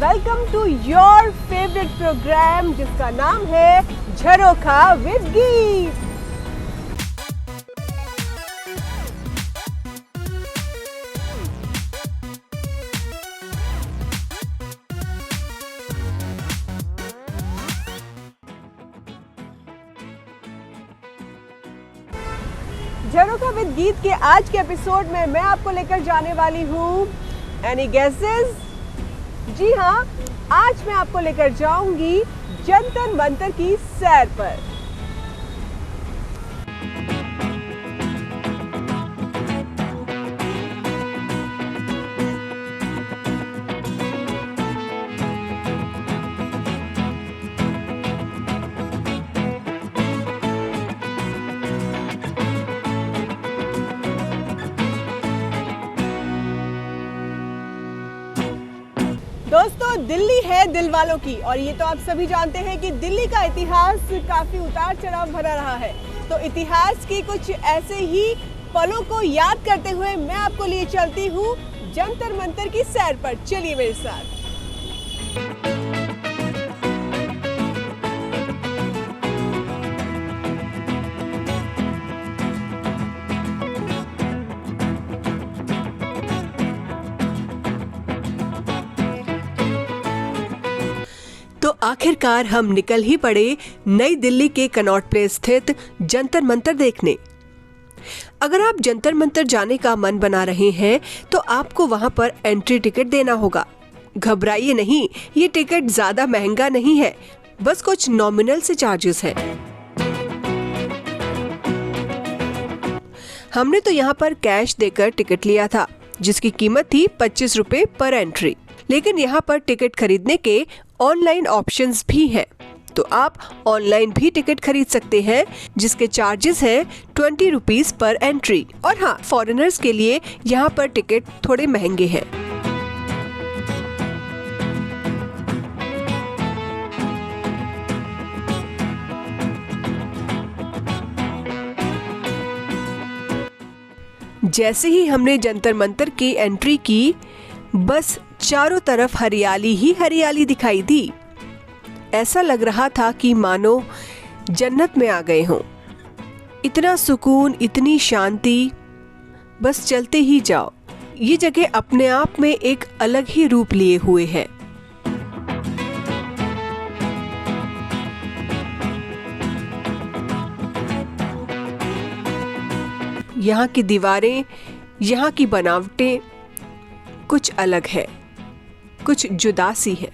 Welcome to your favourite program जिसका नाम है झरोखा विद गीत। झरोखा विद गीत के आज के एपिसोड में मैं आपको लेकर जाने वाली हूँ एनी गेसेस? जी हाँ, आज मैं आपको लेकर जाऊंगी जंतर मंतर की सैर पर। दोस्तों, दिल्ली है दिल वालों की और ये तो आप सभी जानते हैं कि दिल्ली का इतिहास काफी उतार चढ़ाव भरा रहा है। तो इतिहास की कुछ ऐसे ही पलों को याद करते हुए मैं आपको लिए चलती हूँ जंतर मंतर की सैर पर। चलिए मेरे साथ। तो आखिरकार हम निकल ही पड़े नई दिल्ली के कनॉट प्लेस स्थित जंतर मंतर देखने। अगर आप जंतर मंतर जाने का मन बना रहे हैं तो आपको वहां पर एंट्री टिकट देना होगा। घबराइए नहीं, ये टिकट ज्यादा महंगा नहीं है, बस कुछ नॉमिनल से चार्जेस हैं। हमने तो यहाँ पर कैश देकर टिकट लिया था जिसकी कीमत थी 25 रुपए पर एंट्री। लेकिन यहाँ पर टिकट खरीदने के ऑनलाइन ऑप्शंस भी हैं, तो आप ऑनलाइन भी टिकट खरीद सकते हैं जिसके चार्जेस हैं 20 रुपीज पर एंट्री। और हाँ, फॉरेनर्स के लिए यहाँ पर टिकट थोड़े महंगे हैं। जैसे ही हमने जंतर मंतर की एंट्री की, बस चारों तरफ हरियाली ही हरियाली दिखाई दी। ऐसा लग रहा था कि मानो जन्नत में आ गए हों। इतना सुकून, इतनी शांति, बस चलते ही जाओ। ये जगह अपने आप में एक अलग ही रूप लिए हुए है। यहाँ की दीवारें, यहाँ की बनावटें कुछ अलग है, कुछ जुदा सी है।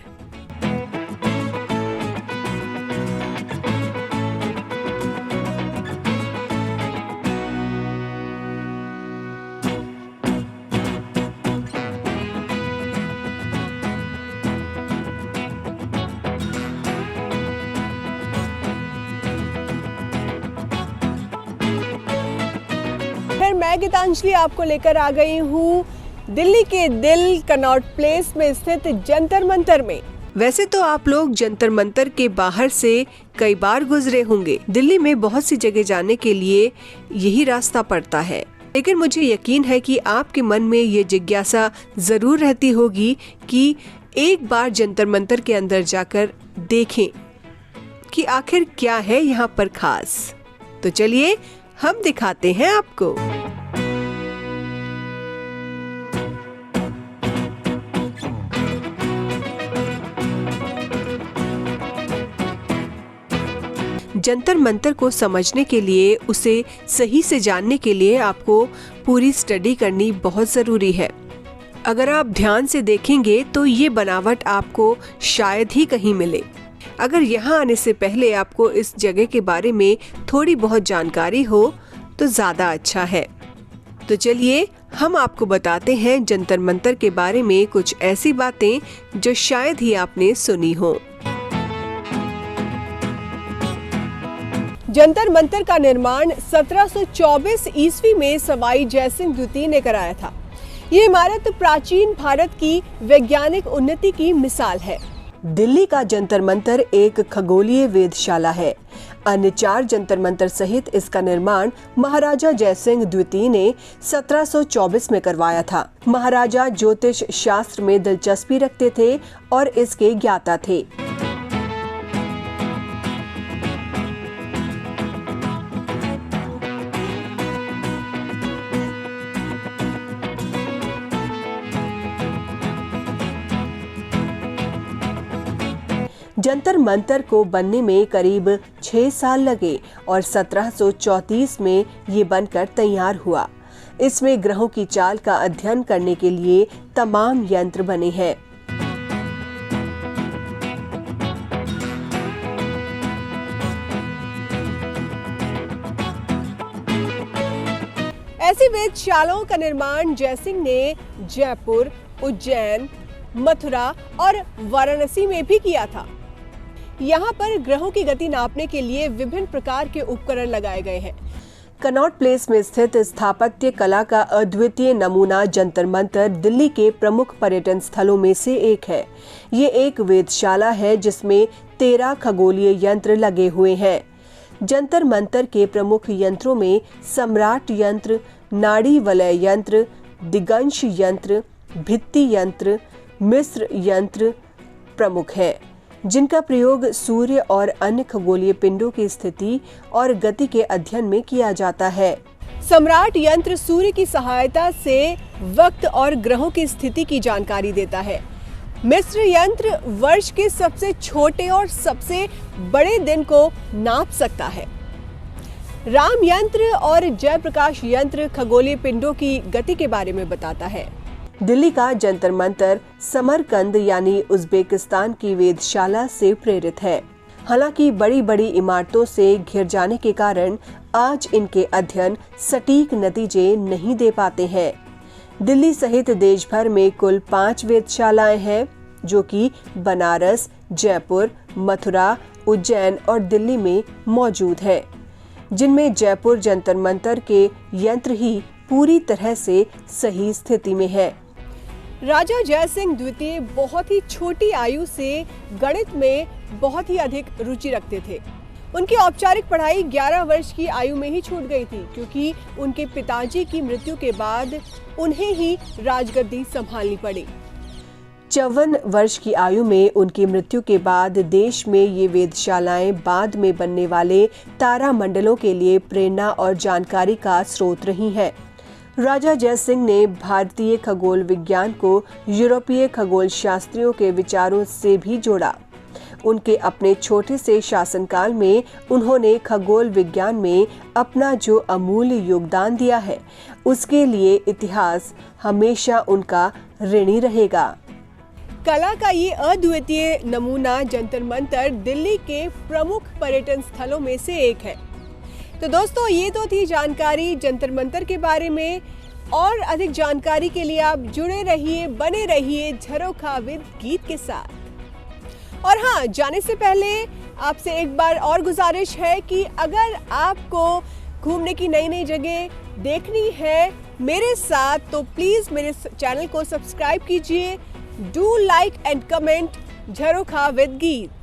फिर मैं गीतांजलि आपको लेकर आ गई हूँ दिल्ली के दिल कनॉट प्लेस में स्थित जंतर मंतर में। वैसे तो आप लोग जंतर मंतर के बाहर से कई बार गुजरे होंगे। दिल्ली में बहुत सी जगह जाने के लिए यही रास्ता पड़ता है, लेकिन मुझे यकीन है कि आपके मन में ये जिज्ञासा जरूर रहती होगी कि एक बार जंतर मंतर के अंदर जाकर देखें कि आखिर क्या है यहाँ पर खास। तो चलिए हम दिखाते हैं आपको। जंतर मंतर को समझने के लिए, उसे सही से जानने के लिए आपको पूरी स्टडी करनी बहुत जरूरी है। अगर आप ध्यान से देखेंगे तो ये बनावट आपको शायद ही कहीं मिले। अगर यहाँ आने से पहले आपको इस जगह के बारे में थोड़ी बहुत जानकारी हो तो ज्यादा अच्छा है। तो चलिए हम आपको बताते हैं जंतर मंतर के बारे में कुछ ऐसी बातें जो शायद ही आपने सुनी हो। जंतर मंतर का निर्माण 1724 ईस्वी में सवाई जयसिंह द्वितीय ने कराया था। ये इमारत प्राचीन भारत की वैज्ञानिक उन्नति की मिसाल है। दिल्ली का जंतर मंतर एक खगोलीय वेधशाला है। अन्य 4 जंतर मंतर सहित इसका निर्माण महाराजा जयसिंह द्वितीय ने 1724 में करवाया था। महाराजा ज्योतिष शास्त्र में दिलचस्पी रखते थे और इसके ज्ञाता थे। जंतर मंतर को बनने में करीब 6 साल लगे और 1734 में ये बनकर तैयार हुआ। इसमें ग्रहों की चाल का अध्ययन करने के लिए तमाम यंत्र बने हैं। ऐसी वेधशालाओं का निर्माण जयसिंह ने जयपुर, उज्जैन, मथुरा और वाराणसी में भी किया था। यहाँ पर ग्रहों की गति नापने के लिए विभिन्न प्रकार के उपकरण लगाए गए हैं। कनॉट प्लेस में स्थित स्थापत्य कला का अद्वितीय नमूना जंतर मंतर दिल्ली के प्रमुख पर्यटन स्थलों में से एक है। ये एक वेधशाला है जिसमें 13 खगोलीय यंत्र लगे हुए हैं। जंतर मंतर के प्रमुख यंत्रों में सम्राट यंत्र, नाड़ी वलय यंत्र, दिगंश यंत्र, भित्ति यंत्र, मिस्र यंत्र प्रमुख है, जिनका प्रयोग सूर्य और अन्य खगोलीय पिंडों की स्थिति और गति के अध्ययन में किया जाता है। सम्राट यंत्र सूर्य की सहायता से वक्त और ग्रहों की स्थिति की जानकारी देता है। मिस्र यंत्र वर्ष के सबसे छोटे और सबसे बड़े दिन को नाप सकता है। राम यंत्र और जयप्रकाश यंत्र खगोलीय पिंडों की गति के बारे में बताता है। दिल्ली का जंतर मंतर समरकंद यानी उज्बेकिस्तान की वेधशाला से प्रेरित है। हालांकि बड़ी बड़ी इमारतों से घिर जाने के कारण आज इनके अध्ययन सटीक नतीजे नहीं दे पाते हैं। दिल्ली सहित देश भर में कुल 5 वेधशालाएं हैं, जो कि बनारस, जयपुर, मथुरा, उज्जैन और दिल्ली में मौजूद है, जिनमें जयपुर जंतर मंतर के यंत्र ही पूरी तरह से सही स्थिति में है। राजा जयसिंह द्वितीय बहुत ही छोटी आयु से गणित में बहुत ही अधिक रुचि रखते थे। उनकी औपचारिक पढ़ाई 11 वर्ष की आयु में ही छूट गई थी, क्योंकि उनके पिताजी की मृत्यु के बाद उन्हें ही राजगद्दी संभालनी पड़ी। 54 वर्ष की आयु में उनकी मृत्यु के बाद देश में ये वेधशालाएं बाद में बनने वाले तारा मंडलों के लिए प्रेरणा और जानकारी का स्रोत रही हैं। राजा जयसिंह ने भारतीय खगोल विज्ञान को यूरोपीय खगोल शास्त्रियों के विचारों से भी जोड़ा। उनके अपने छोटे से शासनकाल में उन्होंने खगोल विज्ञान में अपना जो अमूल्य योगदान दिया है, उसके लिए इतिहास हमेशा उनका ऋणी रहेगा। कला का ये अद्वितीय नमूना जंतर मंतर दिल्ली के प्रमुख पर्यटन स्थलों में से एक है। तो दोस्तों, ये तो थी जानकारी जंतर मंतर के बारे में। और अधिक जानकारी के लिए आप जुड़े रहिए, बने रहिए झरोखा विद गीत के साथ। और हाँ, जाने से पहले आपसे एक बार और गुजारिश है कि अगर आपको घूमने की नई नई जगह देखनी है मेरे साथ, तो प्लीज मेरे चैनल को सब्सक्राइब कीजिए। Do like and comment Jharokha with गीत।